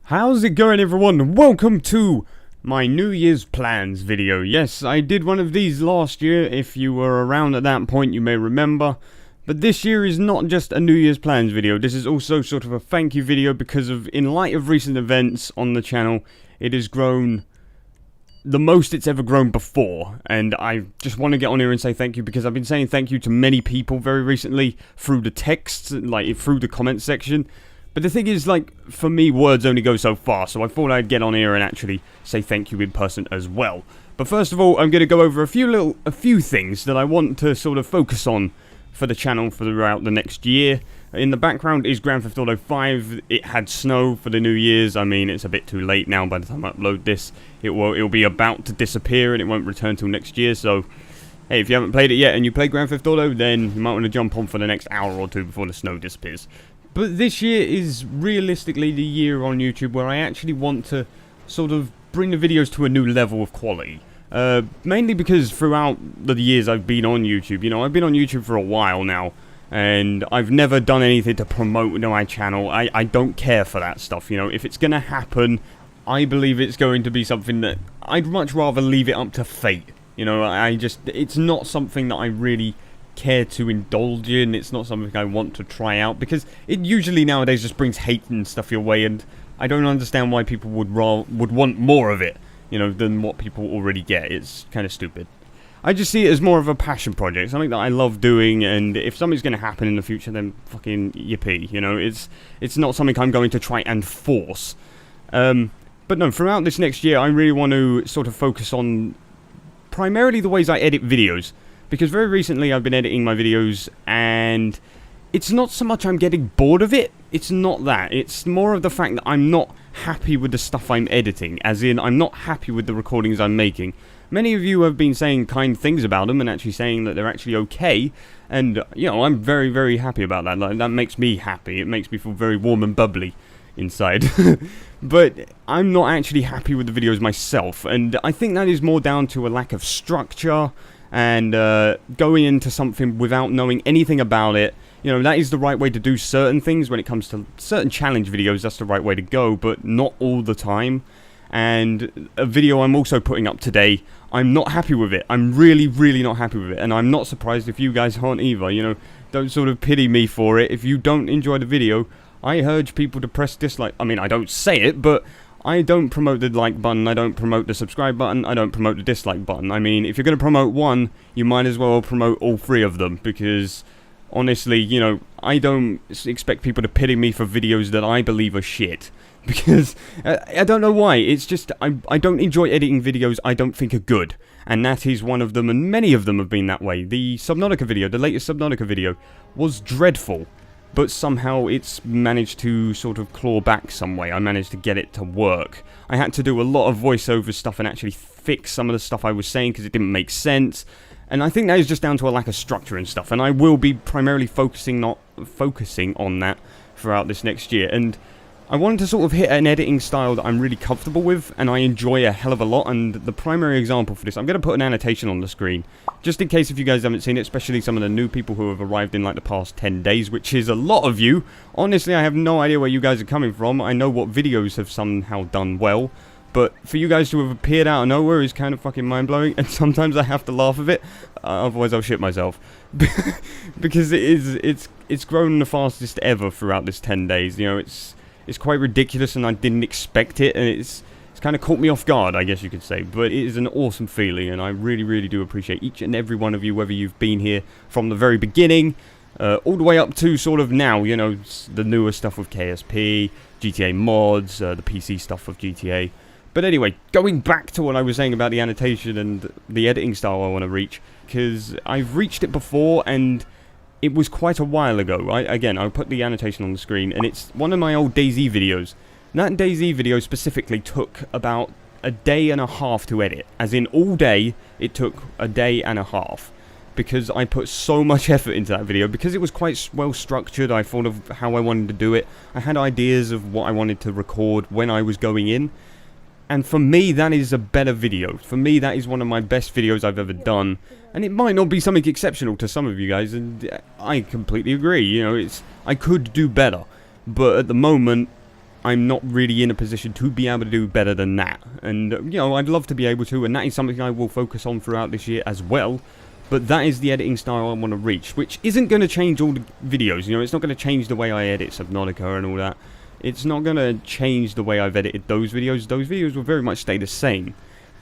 How's it going, everyone? Welcome to my New Year's plans video. Yes, I did one of these last year. If you were around at that point, you may remember. But this year is not just a New Year's plans video. This is also sort of a thank you video because in light of recent events on the channel, it has grown the most it's ever grown before. And I just want to get on here and say thank you because I've been saying thank you to many people very recently through the texts, like through the comment section. But the thing is, like, for me, words only go so far, so I thought I'd get on here and actually say thank you in person as well. But first of all, I'm going to go over a few things that I want to sort of focus on for the channel throughout the next year. In the background is Grand Theft Auto 5. It had snow for the New Year's. I mean, it's a bit too late now by the time I upload this. It'll be about to disappear and it won't return till next year, so hey, if you haven't played it yet and you play Grand Theft Auto, then you might want to jump on for the next hour or two before the snow disappears. But this year is realistically the year on YouTube where I actually want to sort of bring the videos to a new level of quality. Mainly because throughout the years I've been on YouTube, you know, I've been on YouTube for a while now, and I've never done anything to promote my channel. I don't care for that stuff, you know. If it's gonna happen, I believe it's going to be something that I'd much rather leave it up to fate. You know, it's not something that I really care to indulge in. It's not something I want to try out because it usually nowadays just brings hate and stuff your way, and I don't understand why people would want more of it, you know, than what people already get. It's kind of stupid. I just see it as more of a passion project, something that I love doing, and if something's going to happen in the future, then fucking yippee, you know. It's not something I'm going to try and force. But no, throughout this next year, I really want to sort of focus on primarily the ways I edit videos. Because very recently I've been editing my videos and it's not so much I'm getting bored of it, it's not that. It's more of the fact that I'm not happy with the stuff I'm editing, as in I'm not happy with the recordings I'm making. Many of you have been saying kind things about them and actually saying that they're actually okay, and you know, I'm very, very happy about that. Like, that makes me happy, it makes me feel very warm and bubbly inside. But I'm not actually happy with the videos myself, and I think that is more down to a lack of structure and going into something without knowing anything about it. You know, that is the right way to do certain things. When it comes to certain challenge videos, that's the right way to go, but not all the time. And a video I'm also putting up today, I'm not happy with it. I'm really, really not happy with it, and I'm not surprised if you guys aren't either. You know, don't sort of pity me for it. If you don't enjoy the video, I urge people to press dislike. I mean, I don't say it, but I don't promote the like button, I don't promote the subscribe button, I don't promote the dislike button. I mean, if you're going to promote one, you might as well promote all three of them, because honestly, you know, I don't expect people to pity me for videos that I believe are shit. Because, I don't know why, it's just, I don't enjoy editing videos I don't think are good. And that is one of them, and many of them have been that way. The Subnautica video, the latest Subnautica video, was dreadful. But somehow it's managed to sort of claw back some way. I managed to get it to work. I had to do a lot of voiceover stuff and actually fix some of the stuff I was saying because it didn't make sense. And I think that is just down to a lack of structure and stuff. And I will be primarily focusing on that throughout this next year. And I wanted to sort of hit an editing style that I'm really comfortable with and I enjoy a hell of a lot. And the primary example for this, I'm going to put an annotation on the screen, just in case if you guys haven't seen it, especially some of the new people who have arrived in like the past 10 days, which is a lot of you. Honestly, I have no idea where you guys are coming from. I know what videos have somehow done well, but for you guys to have appeared out of nowhere is kind of fucking mind-blowing, and sometimes I have to laugh at it, otherwise I'll shit myself. Because it's grown the fastest ever throughout this 10 days, you know. It's quite ridiculous, and I didn't expect it, and it's kind of caught me off guard, I guess you could say. But it is an awesome feeling, and I really, really do appreciate each and every one of you, whether you've been here from the very beginning, all the way up to sort of now, you know, the newer stuff with KSP, GTA mods, the PC stuff with GTA. But anyway, going back to what I was saying about the annotation and the editing style I want to reach, because I've reached it before, and it was quite a while ago. Again, I'll put the annotation on the screen, and it's one of my old DayZ videos. That DayZ video specifically took about a day and a half to edit. As in, all day, it took a day and a half. Because I put so much effort into that video. Because it was quite well structured, I thought of how I wanted to do it. I had ideas of what I wanted to record when I was going in. And for me, that is a better video. For me, that is one of my best videos I've ever done. And it might not be something exceptional to some of you guys, and I completely agree. You know, I could do better. But at the moment, I'm not really in a position to be able to do better than that. And, you know, I'd love to be able to, and that is something I will focus on throughout this year as well. But that is the editing style I want to reach, which isn't going to change all the videos. You know, it's not going to change the way I edit Subnautica and all that. It's not going to change the way I've edited those videos. Those videos will very much stay the same.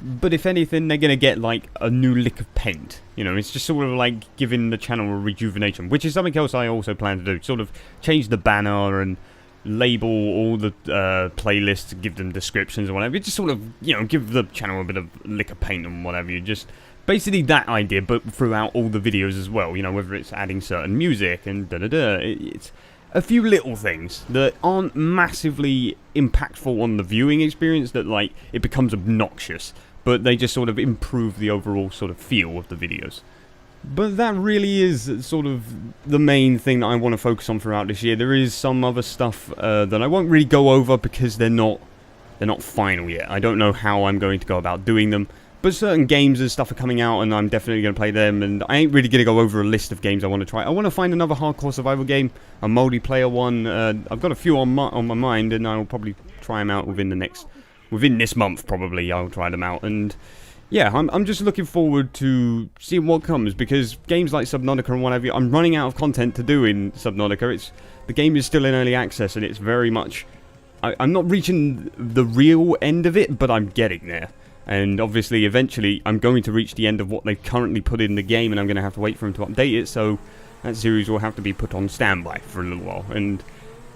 But if anything, they're going to get, like, a new lick of paint. You know, it's just sort of like giving the channel a rejuvenation, which is something else I also plan to do. Sort of change the banner and label all the playlists, give them descriptions or whatever. Just sort of, you know, give the channel a bit of lick of paint and whatever. You just... Basically that idea, but throughout all the videos as well, you know, whether it's adding certain music and da-da-da, it's a few little things that aren't massively impactful on the viewing experience, that, like, it becomes obnoxious, but they just sort of improve the overall sort of feel of the videos. But that really is sort of the main thing that I want to focus on throughout this year. There is some other stuff that I won't really go over because they're not final yet. I don't know how I'm going to go about doing them. But certain games and stuff are coming out, and I'm definitely going to play them, and I ain't really going to go over a list of games I want to try. I want to find another hardcore survival game, a multiplayer one. I've got a few on my mind, and I'll probably try them out within this month, probably. I'll try them out, and yeah, I'm just looking forward to seeing what comes, because games like Subnautica and whatever, I'm running out of content to do in Subnautica. The game is still in early access, and it's very much... I'm not reaching the real end of it, but I'm getting there. And obviously, eventually, I'm going to reach the end of what they've currently put in the game, and I'm going to have to wait for them to update it, so that series will have to be put on standby for a little while. And,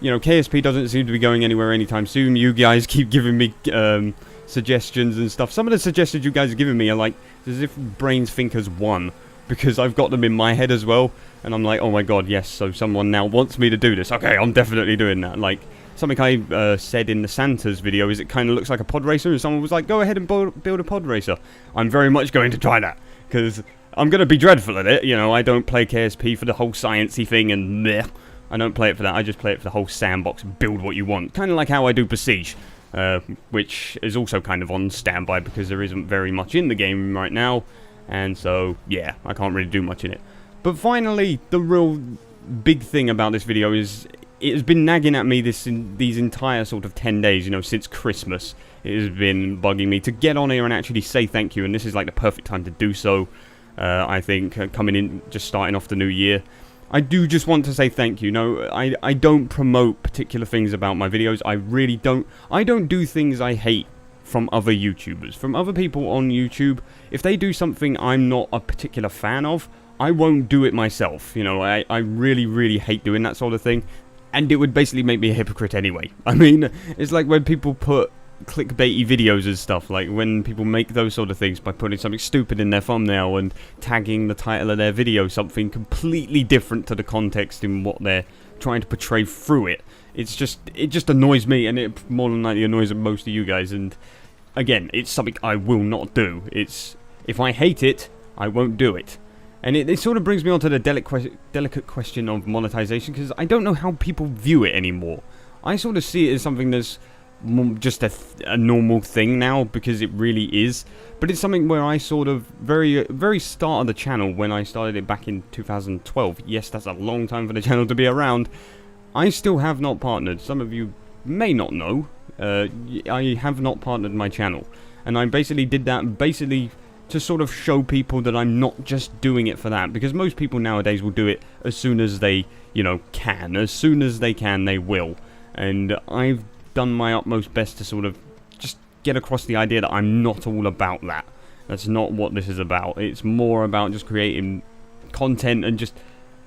you know, KSP doesn't seem to be going anywhere anytime soon. You guys keep giving me suggestions and stuff. Some of the suggestions you guys are giving me are like, as if Brains Thinkers won, because I've got them in my head as well, and I'm like, oh my god, yes, so someone now wants me to do this. Okay, I'm definitely doing that. Like... Something I said in the Santa's video is it kind of looks like a pod racer, and someone was like, go ahead and build a pod racer. I'm very much going to try that, because I'm going to be dreadful at it. You know, I don't play KSP for the whole sciencey thing, and bleh. I don't play it for that. I just play it for the whole sandbox, build what you want. Kind of like how I do Besiege, which is also kind of on standby, because there isn't very much in the game right now, and so, yeah, I can't really do much in it. But finally, the real big thing about this video is... It has been nagging at me these entire sort of 10 days, you know, since Christmas. It has been bugging me to get on here and actually say thank you, and this is like the perfect time to do so. I think, coming in, just starting off the new year. I do just want to say thank you. No, I don't promote particular things about my videos. I really don't. I don't do things I hate from other YouTubers. From other people on YouTube, if they do something I'm not a particular fan of, I won't do it myself. You know, I really, really hate doing that sort of thing. And it would basically make me a hypocrite anyway. I mean, it's like when people put clickbaity videos and stuff, like when people make those sort of things by putting something stupid in their thumbnail and tagging the title of their video something completely different to the context in what they're trying to portray through it. It just annoys me, and it more than likely annoys most of you guys, and again, it's something I will not do. If I hate it, I won't do it. And it sort of brings me on to the delicate question of monetization, because I don't know how people view it anymore. I sort of see it as something that's just a normal thing now, because it really is. But it's something where I sort of, very start of the channel, when I started it back in 2012, yes, that's a long time for the channel to be around, I still have not partnered. Some of you may not know, I have not partnered my channel. And I basically did that, to sort of show people that I'm not just doing it for that, because most people nowadays will do it as soon as they, you know, can. As soon as they can, they will. And I've done my utmost best to sort of just get across the idea that I'm not all about that. That's not what this is about. It's more about just creating content and just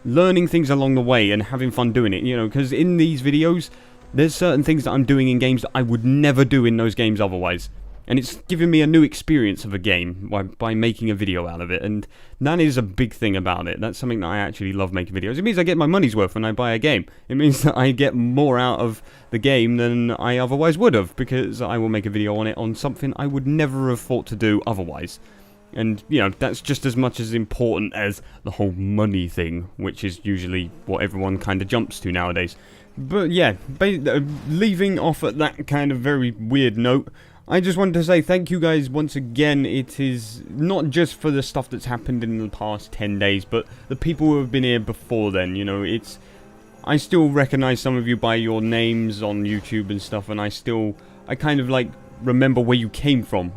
learning things along the way and having fun doing it, you know, because in these videos, there's certain things that I'm doing in games that I would never do in those games otherwise. And it's given me a new experience of a game by making a video out of it. And that is a big thing about it. That's something that I actually love making videos. It means I get my money's worth when I buy a game. It means that I get more out of the game than I otherwise would have, because I will make a video on it on something I would never have thought to do otherwise. And, you know, that's just as much as important as the whole money thing, which is usually what everyone kind of jumps to nowadays. But yeah, leaving off at that kind of very weird note, I just wanted to say thank you guys once again. It is not just for the stuff that's happened in the past 10 days, but the people who have been here before then. You know, I still recognize some of you by your names on YouTube and stuff, and I kind of like remember where you came from,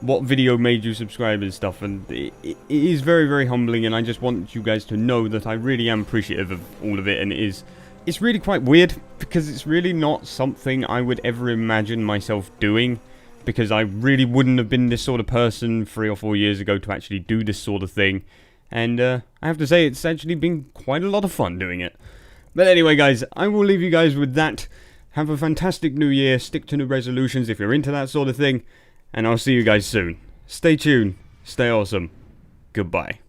what video made you subscribe and stuff, and it is very, very humbling, and I just want you guys to know that I really am appreciative of all of it, and it's really quite weird, because it's really not something I would ever imagine myself doing, because I really wouldn't have been this sort of person 3 or 4 years ago to actually do this sort of thing, and I have to say it's actually been quite a lot of fun doing it. But anyway guys, I will leave you guys with that. Have a fantastic new year, stick to the resolutions if you're into that sort of thing, and I'll see you guys soon. Stay tuned, stay awesome, goodbye.